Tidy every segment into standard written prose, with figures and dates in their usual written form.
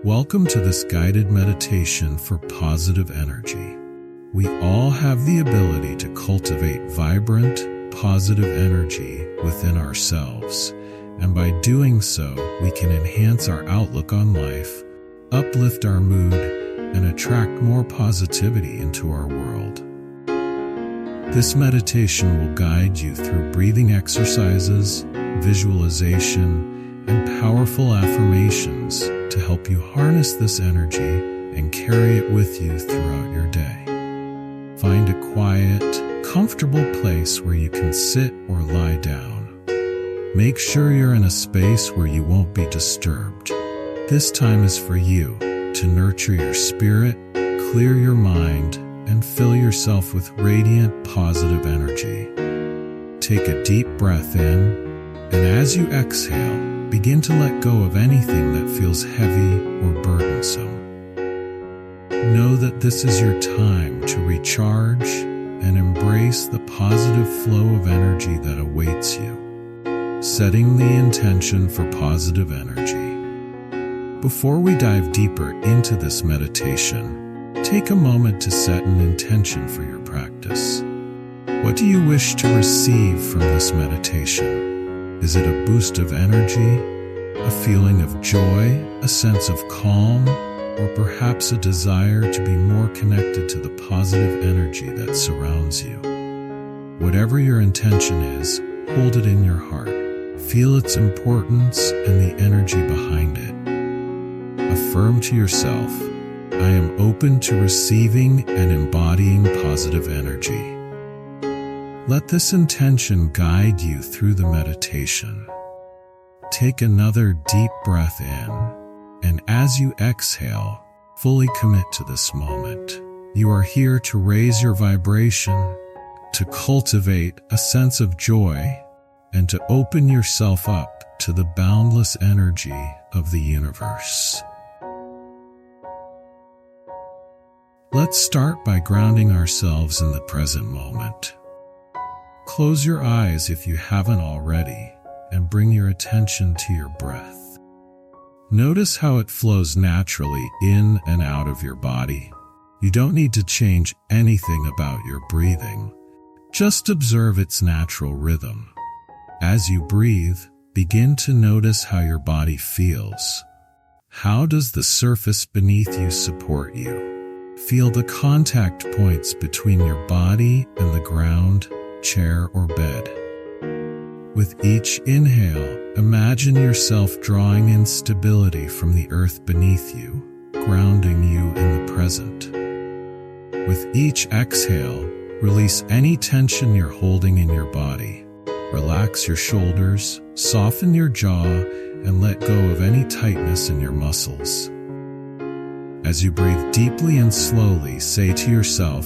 Welcome to this guided meditation for positive energy. We all have the ability to cultivate vibrant, positive energy within ourselves, and by doing so, we can enhance our outlook on life, uplift our mood, and attract more positivity into our world. This meditation will guide you through breathing exercises, visualization, and powerful affirmations to help you harness this energy and carry it with you throughout your day. Find a quiet, comfortable place where you can sit or lie down. Make sure you're in a space where you won't be disturbed. This time is for you to nurture your spirit, clear your mind, and fill yourself with radiant, positive energy. Take a deep breath in, and as you exhale, begin to let go of anything that feels heavy or burdensome. Know that this is your time to recharge and embrace the positive flow of energy that awaits you, setting the intention for positive energy. Before we dive deeper into this meditation, take a moment to set an intention for your practice. What do you wish to receive from this meditation? Is it a boost of energy, a feeling of joy, a sense of calm, or perhaps a desire to be more connected to the positive energy that surrounds you? Whatever your intention is, hold it in your heart. Feel its importance and the energy behind it. Affirm to yourself, I am open to receiving and embodying positive energy. Let this intention guide you through the meditation. Take another deep breath in, and as you exhale, fully commit to this moment. You are here to raise your vibration, to cultivate a sense of joy, and to open yourself up to the boundless energy of the universe. Let's start by grounding ourselves in the present moment. Close your eyes if you haven't already, and bring your attention to your breath. Notice how it flows naturally in and out of your body. You don't need to change anything about your breathing. Just observe its natural rhythm. As you breathe, begin to notice how your body feels. How does the surface beneath you support you? Feel the contact points between your body and the ground, chair, or bed. With each inhale, imagine yourself drawing in stability from the earth beneath you, grounding you in the present. With each exhale, release any tension you're holding in your body. Relax your shoulders, soften your jaw, and let go of any tightness in your muscles. As you breathe deeply and slowly, say to yourself,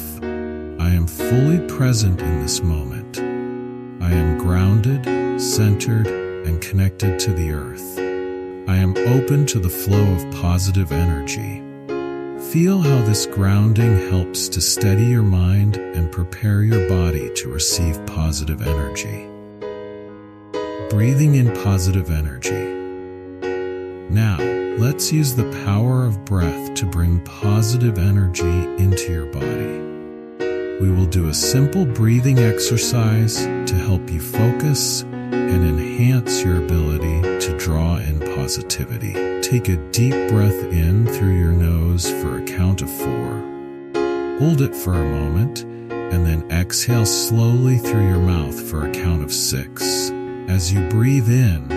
I am fully present in this moment. I am grounded, centered, and connected to the earth. I am open to the flow of positive energy. Feel how this grounding helps to steady your mind and prepare your body to receive positive energy. Breathing in positive energy. Now, let's use the power of breath to bring positive energy into your body. We will do a simple breathing exercise to help you focus and enhance your ability to draw in positivity. Take a deep breath in through your nose for a count of 4. Hold it for a moment, and then exhale slowly through your mouth for a count of 6. As you breathe in,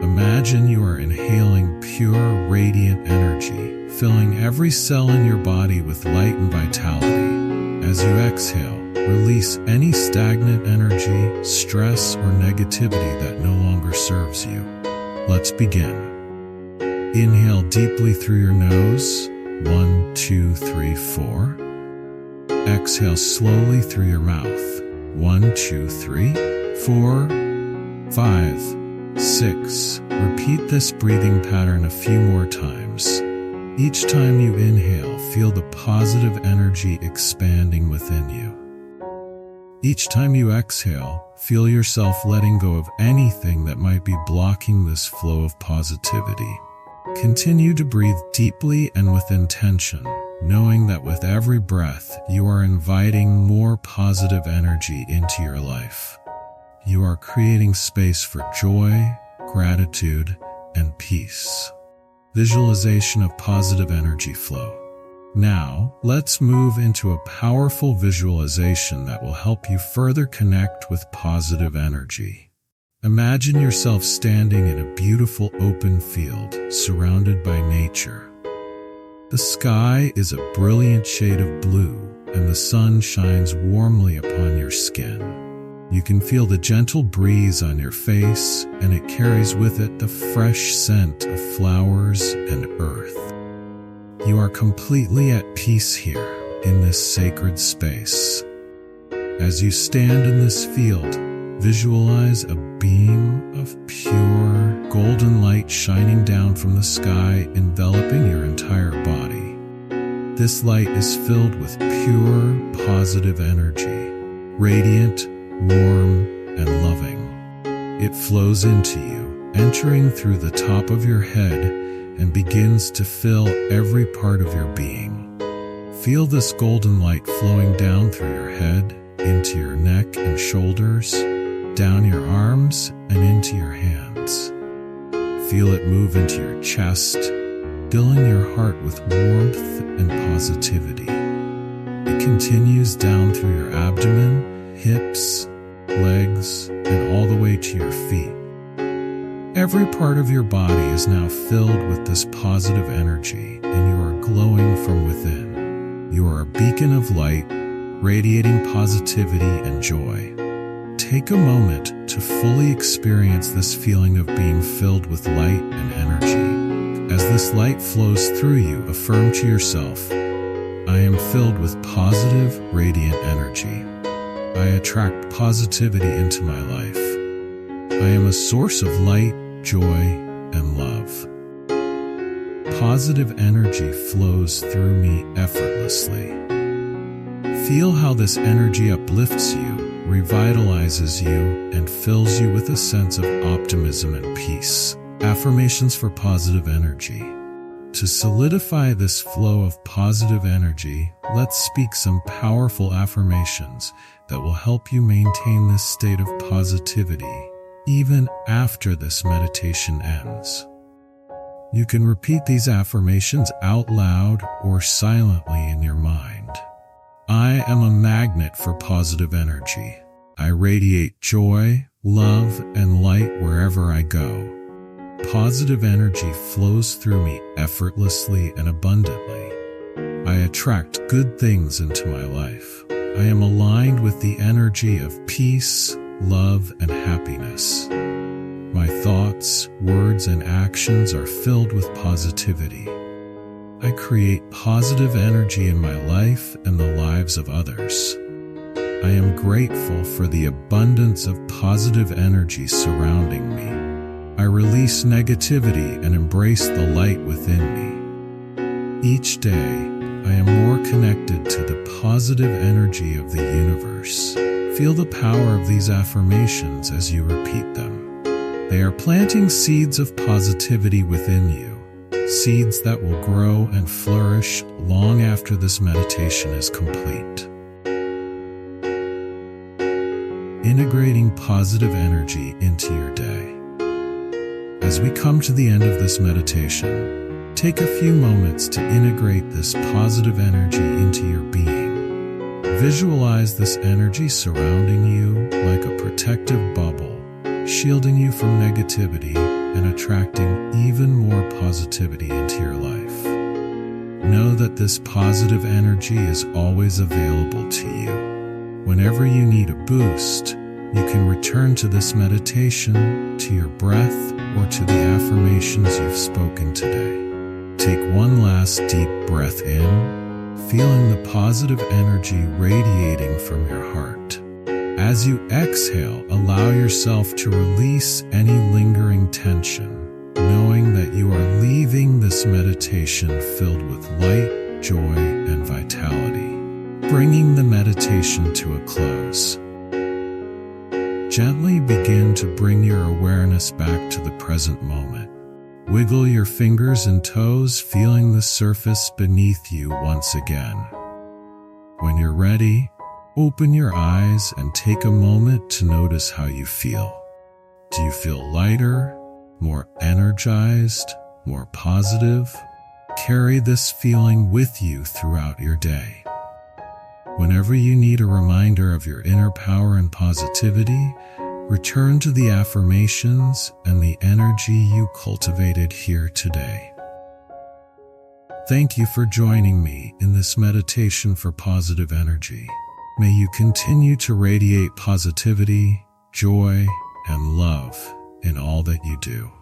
imagine you are inhaling pure, radiant energy, filling every cell in your body with light and vitality. As you exhale, release any stagnant energy, stress, or negativity that no longer serves you. Let's begin. Inhale deeply through your nose. 1, 2, 3, 4. Exhale slowly through your mouth. 1, 2, 3, 4, 5, 6. Repeat this breathing pattern a few more times. Each time you inhale, feel the positive energy expanding within you. Each time you exhale, feel yourself letting go of anything that might be blocking this flow of positivity. Continue to breathe deeply and with intention, knowing that with every breath, you are inviting more positive energy into your life. You are creating space for joy, gratitude, and peace. Visualization of positive energy flow. Now, let's move into a powerful visualization that will help you further connect with positive energy. Imagine yourself standing in a beautiful open field, surrounded by nature. The sky is a brilliant shade of blue, and the sun shines warmly upon your skin. You can feel the gentle breeze on your face, and it carries with it the fresh scent of flowers and earth. You are completely at peace here, in this sacred space. As you stand in this field, visualize a beam of pure, golden light shining down from the sky, enveloping your entire body. This light is filled with pure, positive energy, radiant, warm, and loving. It flows into you, entering through the top of your head and begins to fill every part of your being. Feel this golden light flowing down through your head, into your neck and shoulders, down your arms and into your hands. Feel it move into your chest, filling your heart with warmth and positivity. It continues down through your abdomen, hips, legs, and all the way to your feet. Every part of your body is now filled with this positive energy, and you are glowing from within. You are a beacon of light, radiating positivity and joy. Take a moment to fully experience this feeling of being filled with light and energy. As this light flows through you, affirm to yourself, I am filled with positive, radiant energy. I attract positivity into my life. I am a source of light, joy, and love. Positive energy flows through me effortlessly. Feel how this energy uplifts you, revitalizes you, and fills you with a sense of optimism and peace. Affirmations for positive energy. To solidify this flow of positive energy, let's speak some powerful affirmations that will help you maintain this state of positivity even after this meditation ends. You can repeat these affirmations out loud or silently in your mind. I am a magnet for positive energy. I radiate joy, love, and light wherever I go. Positive energy flows through me effortlessly and abundantly. I attract good things into my life. I am aligned with the energy of peace, love, and happiness. My thoughts, words, and actions are filled with positivity. I create positive energy in my life and the lives of others. I am grateful for the abundance of positive energy surrounding me. I release negativity and embrace the light within me. Each day, I am more connected to the positive energy of the universe. Feel the power of these affirmations as you repeat them. They are planting seeds of positivity within you, seeds that will grow and flourish long after this meditation is complete. Integrating positive energy into your day. As we come to the end of this meditation, take a few moments to integrate this positive energy into your being. Visualize this energy surrounding you like a protective bubble, shielding you from negativity and attracting even more positivity into your life. Know that this positive energy is always available to you. Whenever you need a boost, you can return to this meditation, to your breath, or to the affirmations you've spoken today. Take one last deep breath in, feeling the positive energy radiating from your heart. As you exhale, allow yourself to release any lingering tension, knowing that you are leaving this meditation filled with light, joy, and vitality. Bringing the meditation to a close. Gently begin to bring your awareness back to the present moment. Wiggle your fingers and toes, feeling the surface beneath you once again. When you're ready, open your eyes and take a moment to notice how you feel. Do you feel lighter, more energized, more positive? Carry this feeling with you throughout your day. Whenever you need a reminder of your inner power and positivity, return to the affirmations and the energy you cultivated here today. Thank you for joining me in this meditation for positive energy. May you continue to radiate positivity, joy, and love in all that you do.